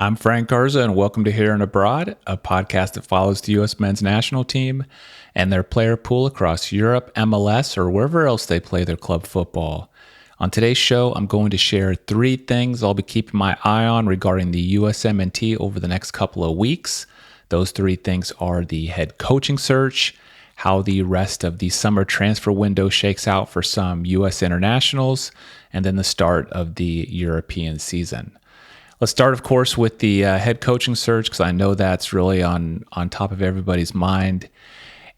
I'm Frank Garza, and welcome to Here and Abroad, a podcast that follows the U.S. men's national team and their player pool across Europe, MLS, or wherever else they play their club football. On today's show, I'm going to share 3 things I'll be keeping my eye on regarding the USMNT over the next couple of weeks. Those 3 things are the head coaching search, how the rest of the summer transfer window shakes out for some U.S. internationals, and then the start of the European season. Let's start, of course, with the head coaching search, because I know that's really on top of everybody's mind.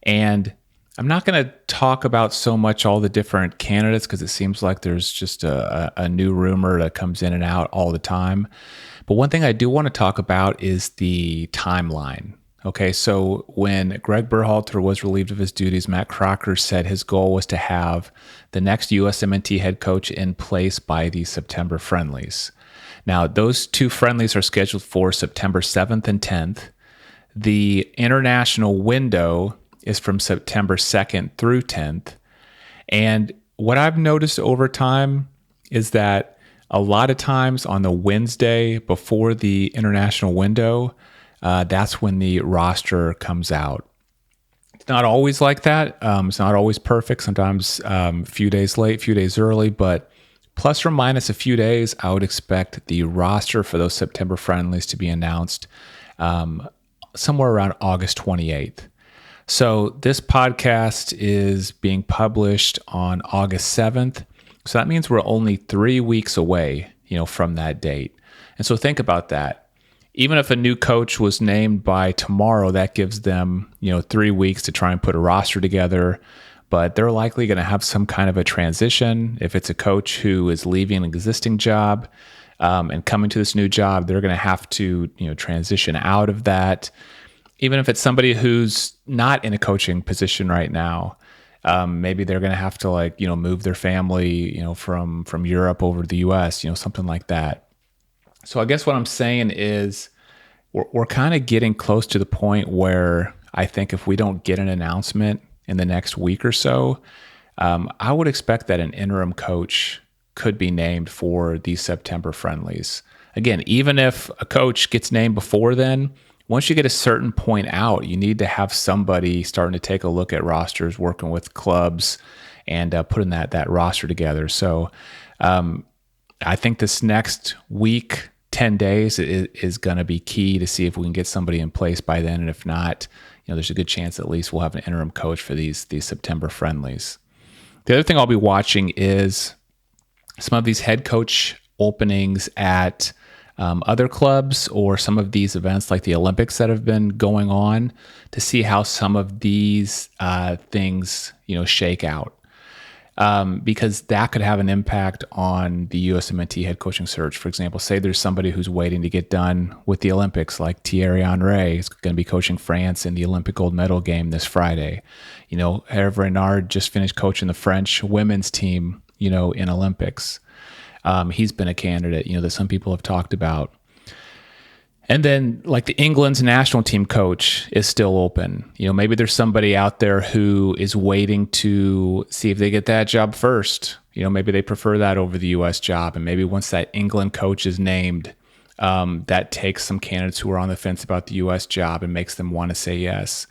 And I'm not going to talk about so much all the different candidates, because it seems like there's just a new rumor that comes in and out all the time. But one thing I do want to talk about is the timeline. Okay, so when Greg Berhalter was relieved of his duties, Matt Crocker said his goal was to have the next USMNT head coach in place by the September friendlies. Now, those 2 friendlies are scheduled for September 7th and 10th. The international window is from September 2nd through 10th. And what I've noticed over time is that a lot of times on the Wednesday before the international window, that's when the roster comes out. It's not always like that. It's not always perfect. Sometimes a few days late, a few days early, but plus or minus a few days, I would expect the roster for those September friendlies to be announced somewhere around August 28th. So this podcast is being published on August 7th. So that means we're only 3 weeks away, from that date. And so think about that. Even if a new coach was named by tomorrow, that gives them, 3 weeks to try and put a roster together. But they're likely going to have some kind of a transition. If it's a coach who is leaving an existing job and coming to this new job, they're going to have to, transition out of that. Even if it's somebody who's not in a coaching position right now, maybe they're going to have to move their family, from Europe over to the U.S., something like that. So I guess what I'm saying is we're kind of getting close to the point where I think if we don't get an announcement in the next week or so, I would expect that an interim coach could be named for these September friendlies. Again, even if a coach gets named before then, once you get a certain point out, you need to have somebody starting to take a look at rosters, working with clubs, and putting that roster together. So I think this next week, 10 days is going to be key to see if we can get somebody in place by then. And if not, there's a good chance at least we'll have an interim coach for these September friendlies. The other thing I'll be watching is some of these head coach openings at other clubs or some of these events like the Olympics that have been going on to see how some of these things, shake out. Because that could have an impact on the USMNT head coaching search. For example, say there's somebody who's waiting to get done with the Olympics, like Thierry Henry is going to be coaching France in the Olympic gold medal game this Friday. Hervé Renard just finished coaching the French women's team, in Olympics. He's been a candidate, that some people have talked about. And then like the England's national team coach is still open. Maybe there's somebody out there who is waiting to see if they get that job first. Maybe they prefer that over the U.S. job. And maybe once that England coach is named, that takes some candidates who are on the fence about the U.S. job and makes them want to say yes.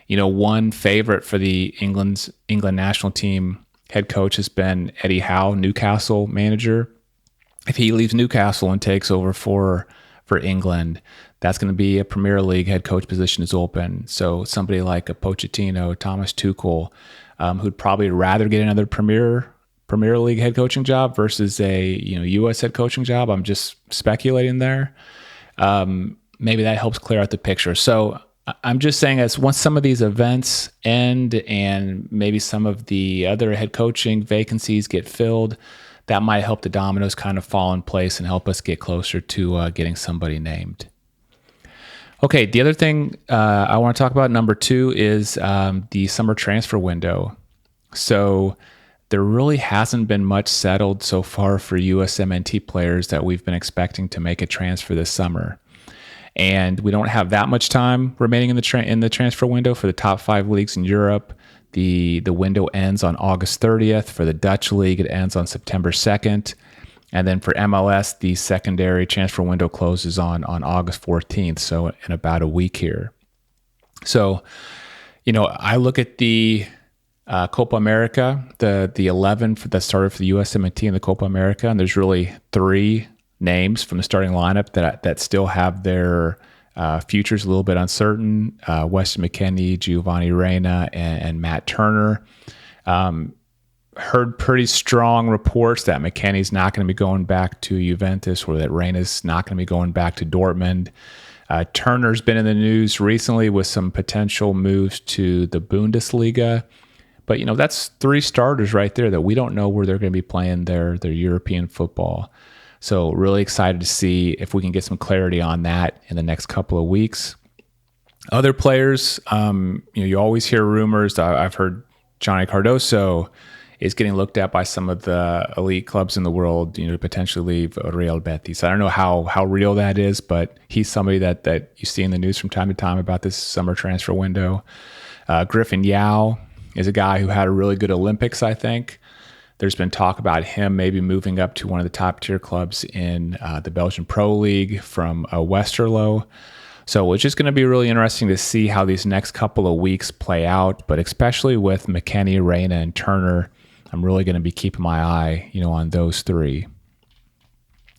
One favorite for the England national team head coach has been Eddie Howe, Newcastle manager. If he leaves Newcastle and takes over for England, that's going to be a Premier League head coach position is open. So somebody like a Pochettino, Thomas Tuchel, who'd probably rather get another Premier League head coaching job versus a U.S. head coaching job. I'm just speculating there. Maybe that helps clear out the picture. So I'm just saying as once some of these events end and maybe some of the other head coaching vacancies get filled, that might help the dominoes kind of fall in place and help us get closer to getting somebody named. Okay, the other thing I want to talk about, number 2, is the summer transfer window. So there really hasn't been much settled so far for USMNT players that we've been expecting to make a transfer this summer. And we don't have that much time remaining in the transfer window for the top 5 leagues in Europe. The window ends on August 30th. For the Dutch league, it ends on September 2nd. And then for MLS, the secondary transfer window closes on August 14th, so in about a week here. So, I look at the Copa America, the 11 that started for the USMNT in the Copa America, and there's really 3 names from the starting lineup that still have their futures a little bit uncertain. Weston McKennie, Giovanni Reyna, and Matt Turner. Heard pretty strong reports that McKennie's not going to be going back to Juventus, or that Reyna's not going to be going back to Dortmund. Turner's been in the news recently with some potential moves to the Bundesliga. But, that's 3 starters right there that we don't know where they're going to be playing their European football. So really excited to see if we can get some clarity on that in the next couple of weeks. Other players, you always hear rumors. I've heard Johnny Cardoso is getting looked at by some of the elite clubs in the world, to potentially leave Real Betis. I don't know how real that is, but he's somebody that you see in the news from time to time about this summer transfer window. Griffin Yao is a guy who had a really good Olympics, I think. There's been talk about him maybe moving up to one of the top tier clubs in the Belgian Pro League from Westerlo. So it's just going to be really interesting to see how these next couple of weeks play out, but especially with McKennie, Reyna, and Turner, I'm really going to be keeping my eye, on those 3.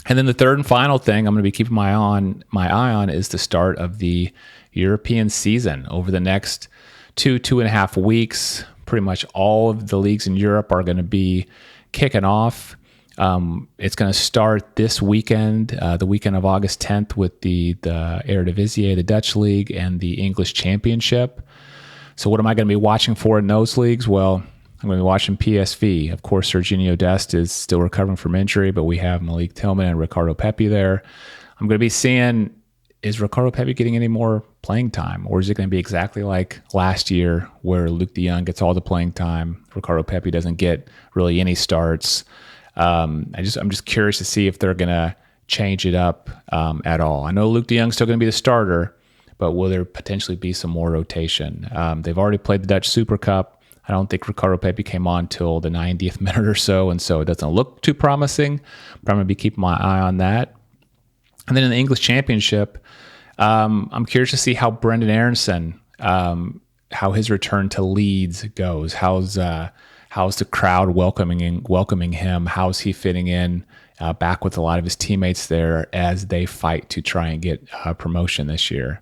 And then the third and final thing I'm going to be keeping my eye on is the start of the European season. Over the next 2.5 weeks, pretty much all of the leagues in Europe are going to be kicking off. It's going to start this weekend, the weekend of August 10th, with the Eredivisie, the Dutch League, and the English Championship. So what am I going to be watching for in those leagues? Well, I'm going to be watching PSV. Of course, Serginho Dest is still recovering from injury, but we have Malik Tillman and Ricardo Pepi there. I'm going to be seeing, is Ricardo Pepi getting any more playing time? Or is it going to be exactly like last year where Luke de Jong gets all the playing time, Ricardo Pepi doesn't get really any starts? I'm just curious to see if they're going to change it up at all. I know Luke de Jong's still going to be the starter, but will there potentially be some more rotation? They've already played the Dutch Super Cup. I don't think Ricardo Pepi came on till the 90th minute or so, and so it doesn't look too promising, but I'm going to be keeping my eye on that. And then in the English Championship, I'm curious to see how Brendan Aronson, how his return to Leeds goes. How's the crowd welcoming him? How's he fitting in back with a lot of his teammates there as they fight to try and get promotion this year?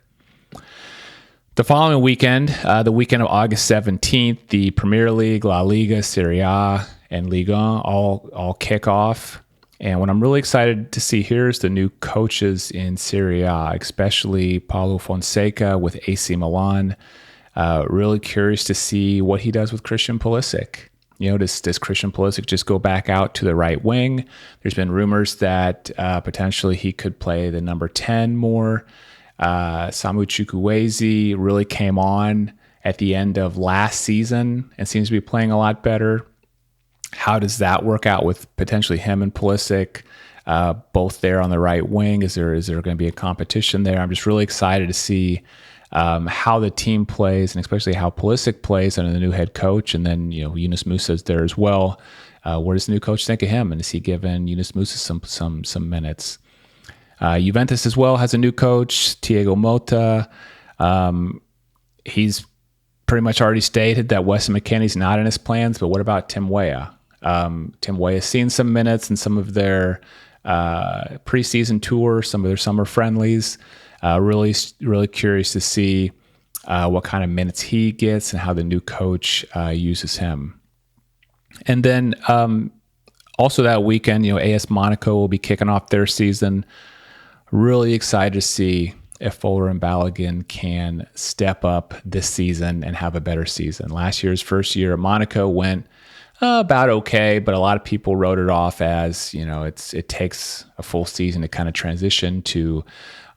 The following weekend, the weekend of August 17th, the Premier League, La Liga, Serie A, and Ligue 1 all kick off. And what I'm really excited to see here is the new coaches in Serie A, especially Paulo Fonseca with AC Milan. Really curious to see what he does with Christian Pulisic. Does Christian Pulisic just go back out to the right wing? There's been rumors that potentially he could play the number 10 more. Samu Chukwueze really came on at the end of last season and seems to be playing a lot better. How does that work out with potentially him and Pulisic both there on the right wing? Is there going to be a competition there? I'm just really excited to see how the team plays, and especially how Pulisic plays under the new head coach. And then Yunus Musa's there as well. What does the new coach think of him? And is he giving Yunus Musa some minutes? Juventus as well has a new coach, Thiago Motta. He's pretty much already stated that Weston McKennie's not in his plans, but what about Tim Weah? Tim Weah has seen some minutes in some of their preseason tour, some of their summer friendlies. Really curious to see what kind of minutes he gets and how the new coach uses him. And then also that weekend, AS Monaco will be kicking off their season. Really excited to see if Fuller and Balogun can step up this season and have a better season. Last year's first year at Monaco went about okay, but a lot of people wrote it off as, it takes a full season to kind of transition to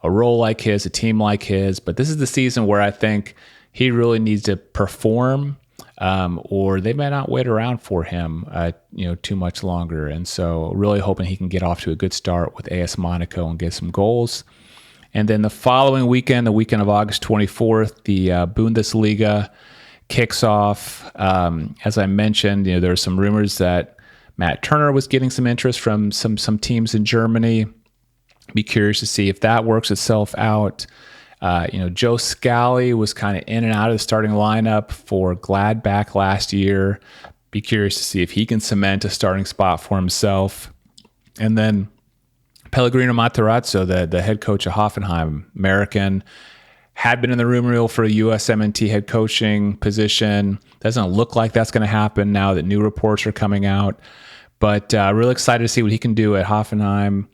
a role like his, a team like his. But this is the season where I think he really needs to perform, or they may not wait around for him, too much longer. And so really hoping he can get off to a good start with AS Monaco and get some goals. And then the following weekend, the weekend of August 24th, the Bundesliga kicks off. As I mentioned, there are some rumors that Matt Turner was getting some interest from some teams in Germany. Be curious to see if that works itself out. Joe Scally was kind of in and out of the starting lineup for Gladbach last year. Be curious to see if he can cement a starting spot for himself. And then Pellegrino Matarazzo, the head coach of Hoffenheim, American, had been in the room reel for a USMNT head coaching position. Doesn't look like that's going to happen now that new reports are coming out. But really excited to see what he can do at Hoffenheim.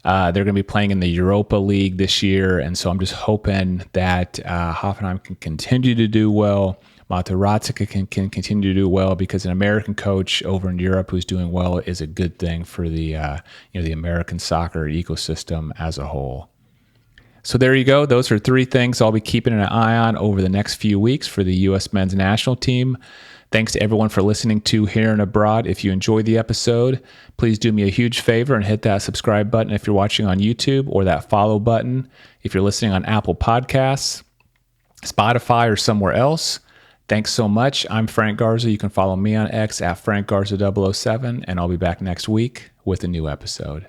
They're going to be playing in the Europa League this year, and so I'm just hoping that Hoffenheim can continue to do well. Materazzi can continue to do well, because an American coach over in Europe who's doing well is a good thing for the the American soccer ecosystem as a whole. So there you go. Those are 3 things I'll be keeping an eye on over the next few weeks for the U.S. men's national team. Thanks to everyone for listening to Here and Abroad. If you enjoyed the episode, please do me a huge favor and hit that subscribe button if you're watching on YouTube, or that follow button if you're listening on Apple Podcasts, Spotify, or somewhere else. Thanks so much. I'm Frank Garza. You can follow me on X at FrankGarza007, and I'll be back next week with a new episode.